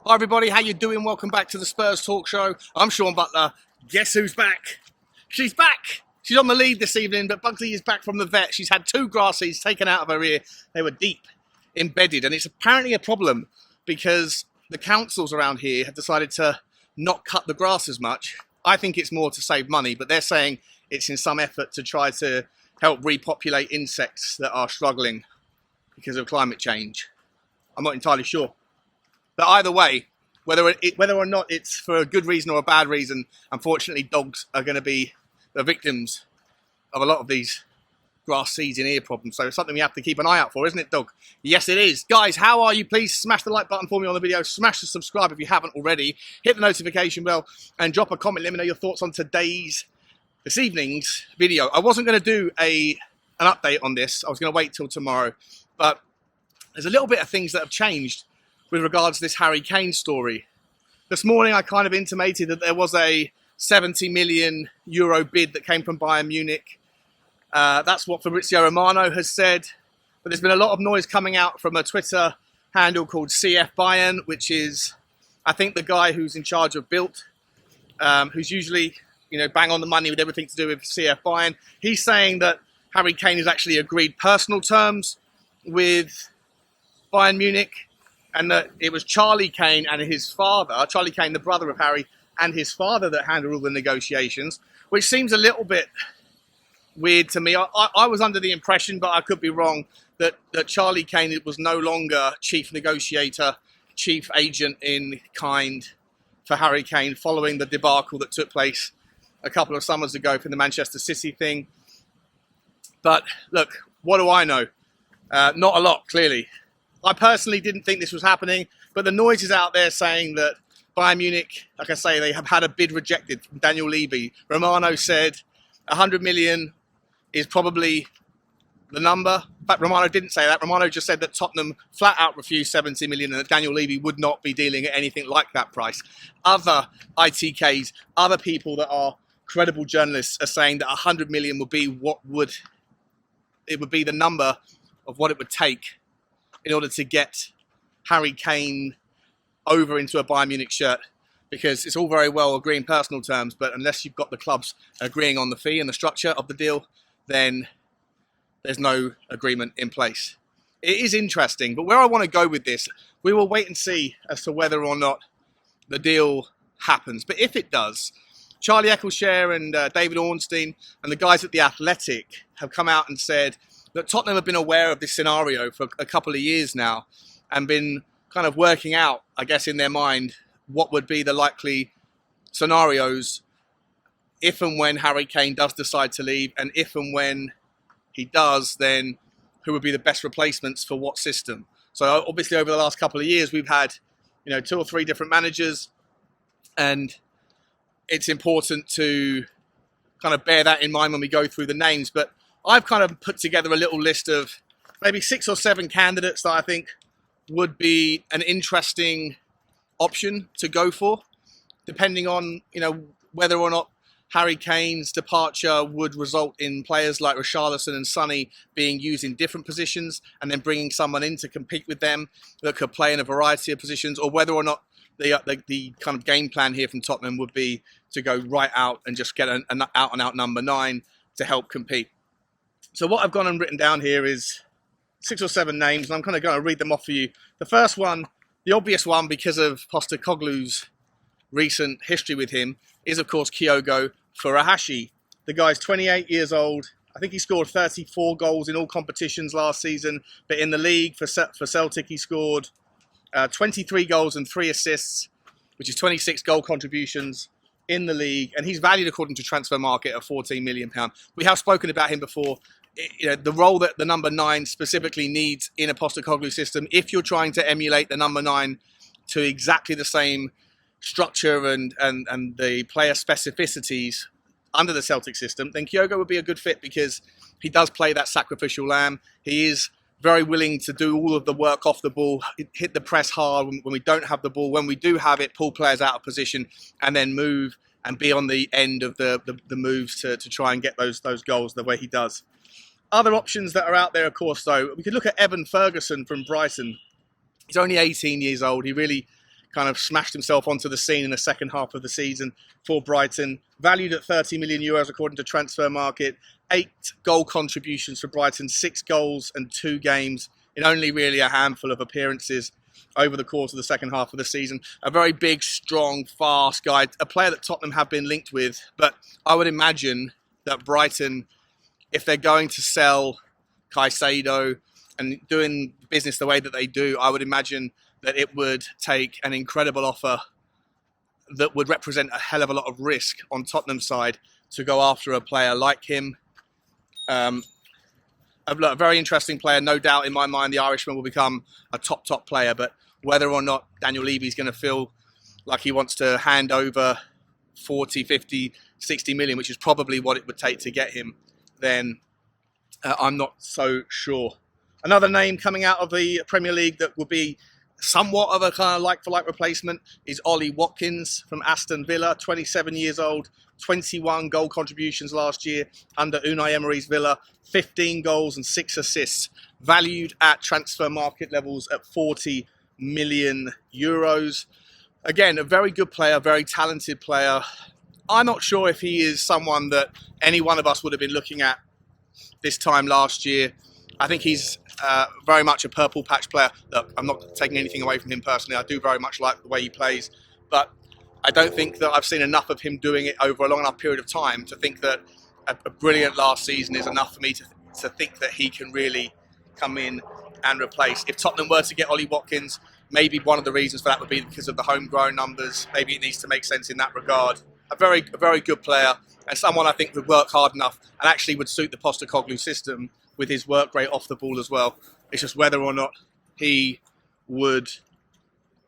Hi everybody, how you doing? Welcome back to the Spurs Talk Show. I'm Sean Butler. Guess who's back? She's back! She's on the lead this evening, but Bugsy is back from the vet. She's had 2 grass seeds taken out of her ear. They were deep embedded, and it's apparently a problem because the councils around here have decided to not cut the grass as much. I think it's more to save money, but they're saying it's in some effort to try to help repopulate insects that are struggling because of climate change. I'm not entirely sure. But either way, whether or not it's for a good reason or a bad reason, unfortunately dogs are going to be the victims of a lot of these grass seeds in ear problems. So it's something we have to keep an eye out for, isn't it, Dog? Yes, it is. Guys, how are you? Please smash the like button for me on the video. Smash the subscribe if you haven't already. Hit the notification bell and drop a comment. Let me know your thoughts on this evening's video. I wasn't going to do an update on this. I was going to wait till tomorrow. But there's a little bit of things that have changed with regards to this Harry Kane story. This morning I kind of intimated that there was a 70 million euro bid that came from Bayern Munich. That's what Fabrizio Romano has said. But there's been a lot of noise coming out from a Twitter handle called CF Bayern, which is, I think, the guy who's in charge of Built, who's usually, bang on the money with everything to do with CF Bayern. He's saying that Harry Kane has actually agreed personal terms with Bayern Munich, and that it was Charlie Kane and his father, Charlie Kane, the brother of Harry, and his father that handled all the negotiations, which seems a little bit weird to me. I was under the impression, but I could be wrong, that Charlie Kane was no longer chief negotiator, chief agent in kind for Harry Kane following the debacle that took place a couple of summers ago for the Manchester City thing. But look, what do I know? Not a lot, clearly. I personally didn't think this was happening, but the noise is out there saying that Bayern Munich, like I say, they have had a bid rejected from Daniel Levy. Romano said 100 million is probably the number. In fact, Romano didn't say that. Romano just said that Tottenham flat out refused 70 million and that Daniel Levy would not be dealing at anything like that price. Other ITKs, other people that are credible journalists are saying that 100 million would be the number of what it would take in order to get Harry Kane over into a Bayern Munich shirt, because it's all very well agreeing personal terms, but unless you've got the clubs agreeing on the fee and the structure of the deal, then there's no agreement in place. It is interesting, but where I want to go with this, we will wait and see as to whether or not the deal happens. But if it does, Charlie Eccleshare and David Ornstein and the guys at The Athletic have come out and said that Tottenham have been aware of this scenario for a couple of years now and been kind of working out, I guess, in their mind, what would be the likely scenarios if and when Harry Kane does decide to leave, and if and when he does, then who would be the best replacements for what system. So obviously over the last couple of years, we've had 2 or 3 different managers, and it's important to kind of bear that in mind when we go through the names. But I've kind of put together a little list of maybe 6 or 7 candidates that I think would be an interesting option to go for, depending on, whether or not Harry Kane's departure would result in players like Richarlison and Sonny being used in different positions and then bringing someone in to compete with them that could play in a variety of positions, or whether or not the kind of game plan here from Tottenham would be to go right out and just get an out-and-out number 9 to help compete. So what I've gone and written down here is 6 or 7 names, and I'm kind of going to read them off for you. The first one, the obvious one because of Postecoglou's recent history with him, is of course Kygo Furuhashi. The guy's 28 years old. I think he scored 34 goals in all competitions last season, but in the league for Celtic he scored 23 goals and 3 assists, which is 26 goal contributions in the league, and he's valued according to Transfer Market at £14 million. We have spoken about him before. The role that the number 9 specifically needs in a Postecoglou system, if you're trying to emulate the number 9 to exactly the same structure and the player specificities under the Celtic system, then Kygo would be a good fit because he does play that sacrificial lamb. He is very willing to do all of the work off the ball, hit the press hard when we don't have the ball. When we do have it, pull players out of position and then move and be on the end of the moves to try and get those goals the way he does. Other options that are out there, of course, though, we could look at Evan Ferguson from Brighton. He's only 18 years old. He really kind of smashed himself onto the scene in the second half of the season for Brighton. Valued at 30 million euros according to Transfer Market. 8 goal contributions for Brighton, 6 goals and 2 games in only really a handful of appearances over the course of the second half of the season. A very big, strong, fast guy, a player that Tottenham have been linked with. But I would imagine that Brighton, if they're going to sell Caicedo and doing business the way that they do, I would imagine that it would take an incredible offer that would represent a hell of a lot of risk on Tottenham's side to go after a player like him. A very interesting player, no doubt in my mind. The Irishman will become a top player, but whether or not Daniel Levy's going to feel like he wants to hand over 40, 50, 60 million, which is probably what it would take to get him, then I'm not so sure. Another name coming out of the Premier League that would be somewhat of a kind of like-for-like replacement is Elia Watkins from Aston Villa, 27 years old, 21 goal contributions last year under Unai Emery's Villa, 15 goals and 6 assists, valued at transfer market levels at 40 million euros. Again, a very good player, very talented player. I'm not sure if he is someone that any one of us would have been looking at this time last year. I think he's very much a purple patch player. Look, I'm not taking anything away from him personally. I do very much like the way he plays, but I don't think that I've seen enough of him doing it over a long enough period of time to think that a brilliant last season is enough for me to think that he can really come in and replace. If Tottenham were to get Elia Watkins, maybe one of the reasons for that would be because of the homegrown numbers. Maybe it needs to make sense in that regard. A very good player, and someone I think would work hard enough and actually would suit the Postecoglou system with his work rate off the ball as well. It's just whether or not he would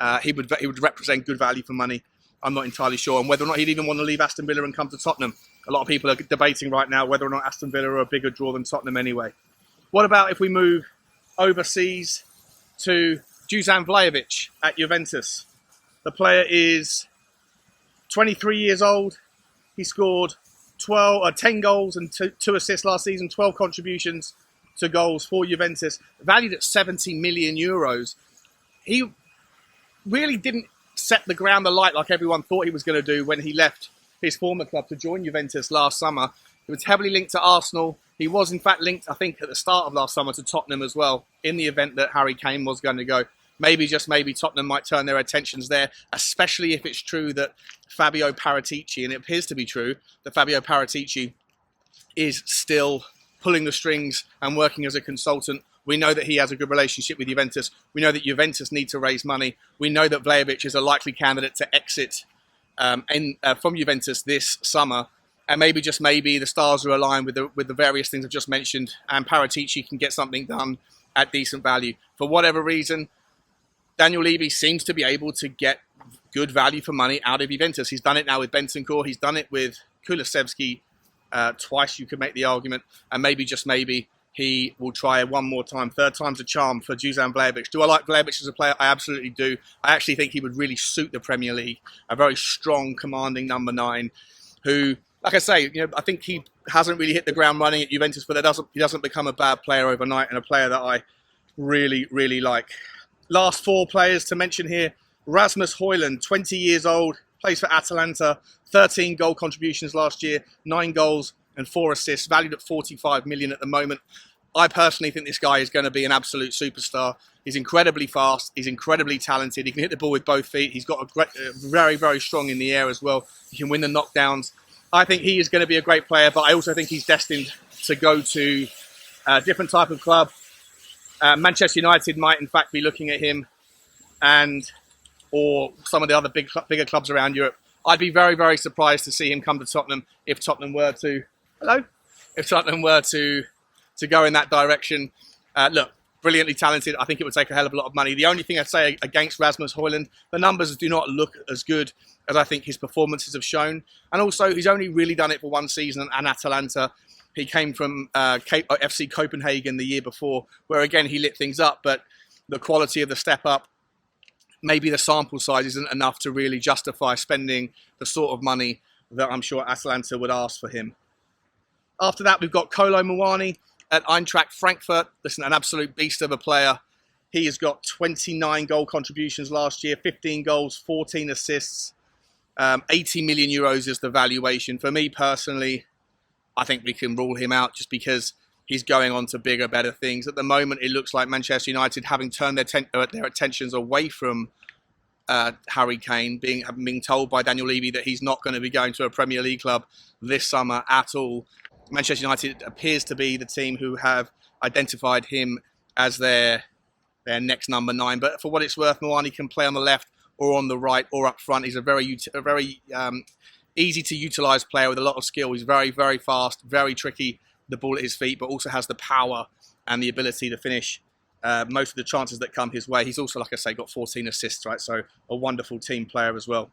represent good value for money. I'm not entirely sure, and whether or not he'd even want to leave Aston Villa and come to Tottenham. A lot of people are debating right now whether or not Aston Villa are a bigger draw than Tottenham anyway. What about if we move overseas to Dusan Vlahovic at Juventus? The player is 23 years old. He scored 10 goals and 2 assists last season, 12 contributions to goals for Juventus, valued at 70 million euros. He really didn't set the ground alight like everyone thought he was going to do when he left his former club to join Juventus last summer. He was heavily linked to Arsenal. He was in fact linked, I think, at the start of last summer to Tottenham as well, in the event that Harry Kane was going to go. Maybe, just maybe, Tottenham might turn their attentions there, especially if it's true that Fabio Paratici, and it appears to be true, that Fabio Paratici is still pulling the strings and working as a consultant. We know that he has a good relationship with Juventus. We know that Juventus need to raise money. We know that Vlahovic is a likely candidate to exit from Juventus this summer. And maybe, just maybe, the stars are aligned with the various things I've just mentioned, and Paratici can get something done at decent value. For whatever reason, Daniel Levy seems to be able to get good value for money out of Juventus. He's done it now with Bentancur. He's done it with Kulusevski twice, you could make the argument. And maybe, just maybe, he will try one more time. Third time's a charm for Dusan Vlahovic. Do I like Vlahovic as a player? I absolutely do. I actually think he would really suit the Premier League. A very strong, commanding number 9 who, like I say, I think he hasn't really hit the ground running at Juventus, but he doesn't become a bad player overnight, and a player that I really, really like. Last 4 players to mention here. Erasmus Højlund, 20 years old, plays for Atalanta, 13 goal contributions last year, 9 goals and 4 assists, valued at 45 million at the moment. I personally think this guy is going to be an absolute superstar. He's incredibly fast. He's incredibly talented. He can hit the ball with both feet. He's got very, very strong in the air as well. He can win the knockdowns. I think he is going to be a great player, but I also think he's destined to go to a different type of club. Manchester United might, in fact, be looking at him, or some of the other bigger clubs around Europe. I'd be very, very surprised to see him come to Tottenham if Tottenham were to go in that direction. Look, brilliantly talented. I think it would take a hell of a lot of money. The only thing I'd say against Rasmus Højlund, the numbers do not look as good as I think his performances have shown. And also, he's only really done it for one season at Atalanta. He came from FC Copenhagen the year before, where again he lit things up, but the quality of the step up, maybe the sample size isn't enough to really justify spending the sort of money that I'm sure Atalanta would ask for him. After that, we've got Kolo Muani at Eintracht Frankfurt. Listen, an absolute beast of a player. He has got 29 goal contributions last year, 15 goals, 14 assists. 80 million euros is the valuation. For me personally, I think we can rule him out just because he's going on to bigger, better things. At the moment, it looks like Manchester United, having turned their attentions away from Harry Kane, being told by Daniel Levy that he's not going to be going to a Premier League club this summer at all. Manchester United appears to be the team who have identified him as their next number 9. But for what it's worth, Milani can play on the left or on the right or up front. He's a very easy to utilise player with a lot of skill. He's very, very fast, very tricky, the ball at his feet, but also has the power and the ability to finish most of the chances that come his way. He's also, like I say, got 14 assists, right? So a wonderful team player as well.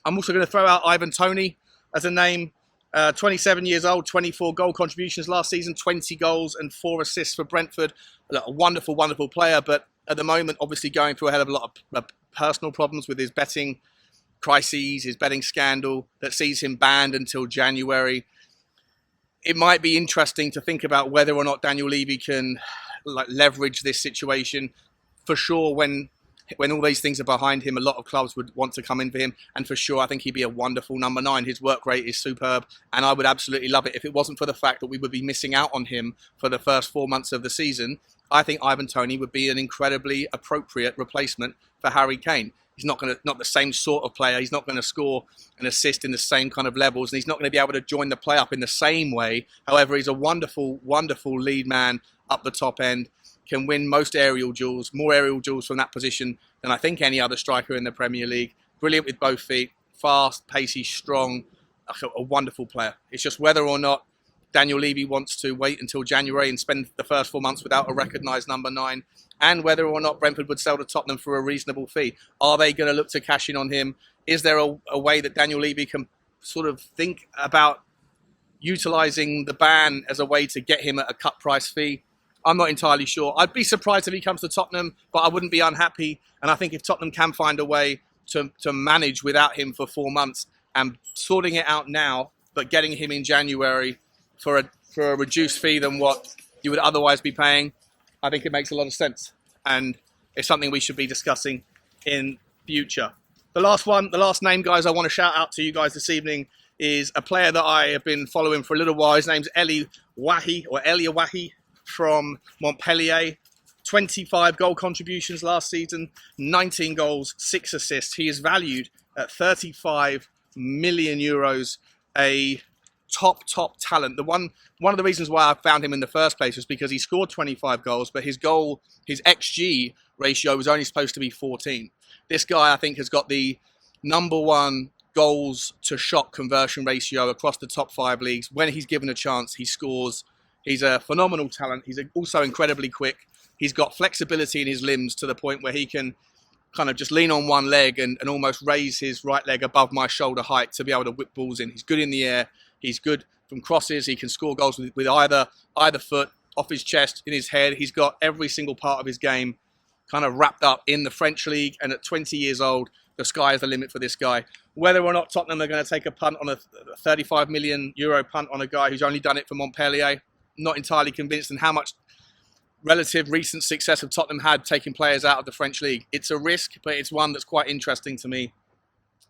I'm also going to throw out Ivan Toney as a name. 27 years old, 24 goal contributions last season, 20 goals and 4 assists for Brentford. A wonderful, wonderful player, but at the moment, obviously going through a hell of a lot of personal problems with his betting crises, his betting scandal that sees him banned until January. It might be interesting to think about whether or not Daniel Levy can leverage this situation. For sure, when all these things are behind him, a lot of clubs would want to come in for him. And for sure, I think he'd be a wonderful number 9. His work rate is superb. And I would absolutely love it if it wasn't for the fact that we would be missing out on him for the first 4 months of the season. I think Ivan Toney would be an incredibly appropriate replacement for Harry Kane. He's not the same sort of player. He's not going to score and assist in the same kind of levels. And he's not going to be able to join the play up in the same way. However, he's a wonderful, wonderful lead man up the top end. Can win most aerial duels, more aerial duels from that position than I think any other striker in the Premier League. Brilliant with both feet, fast, pacey, strong, a wonderful player. It's just whether or not Daniel Levy wants to wait until January and spend the first 4 months without a recognised number 9, and whether or not Brentford would sell to Tottenham for a reasonable fee. Are they going to look to cash in on him? Is there a way that Daniel Levy can sort of think about utilising the ban as a way to get him at a cut price fee? I'm not entirely sure. I'd be surprised if he comes to Tottenham, but I wouldn't be unhappy. And I think if Tottenham can find a way to manage without him for 4 months and sorting it out now, but getting him in January for a reduced fee than what you would otherwise be paying, I think it makes a lot of sense. And it's something we should be discussing in future. The last name, guys, I want to shout out to you guys this evening is a player that I have been following for a little while. His name's Elia Wahi from Montpellier. 25 goal contributions last season, 19 goals, 6 assists. He is valued at 35 million euros, a top talent. One of the reasons why I found him in the first place was because he scored 25 goals, but his XG ratio was only supposed to be 14. This guy, I think, has got the number 1 goals to shot conversion ratio across the top 5 leagues. When he's given a chance, he scores. He's a phenomenal talent. He's also incredibly quick. He's got flexibility in his limbs to the point where he can kind of just lean on one leg and almost raise his right leg above my shoulder height to be able to whip balls in. He's good in the air. He's good from crosses. He can score goals with either foot, off his chest, in his head. He's got every single part of his game kind of wrapped up in the French league. And at 20 years old, the sky is the limit for this guy. Whether or not Tottenham are going to take a punt on a 35 million euro punt on a guy who's only done it for Montpellier, not entirely convinced. And how much relative recent success have Tottenham had taking players out of the French league. It's a risk, but it's one that's quite interesting to me.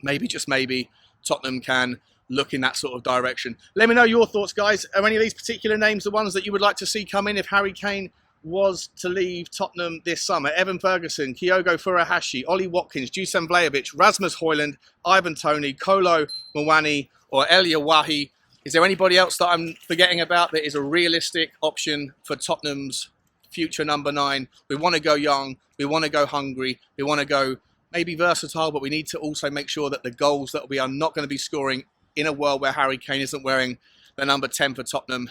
Maybe, just maybe, Tottenham can look in that sort of direction. Let me know your thoughts, guys. Are any of these particular names the ones that you would like to see come in if Harry Kane was to leave Tottenham this summer? Evan Ferguson, Kygo Furuhashi, Ollie Watkins, Dusan Vlahovic, Rasmus Højlund, Ivan Toney, Kolo Muani, or Elia Wahi. Is there anybody else that I'm forgetting about that is a realistic option for Tottenham's future number 9? We want to go young, we want to go hungry, we want to go maybe versatile, but we need to also make sure that the goals that we are not going to be scoring in a world where Harry Kane isn't wearing the number 10 for Tottenham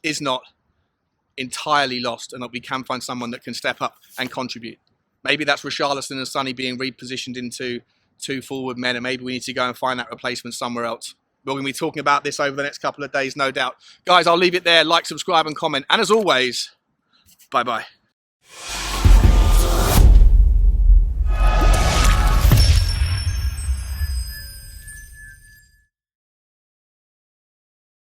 is not entirely lost, and that we can find someone that can step up and contribute. Maybe that's Richarlison and Sonny being repositioned into 2 forward men, and maybe we need to go and find that replacement somewhere else. We're going to be talking about this over the next couple of days, no doubt. Guys, I'll leave it there. Like, subscribe and comment. And as always, bye-bye.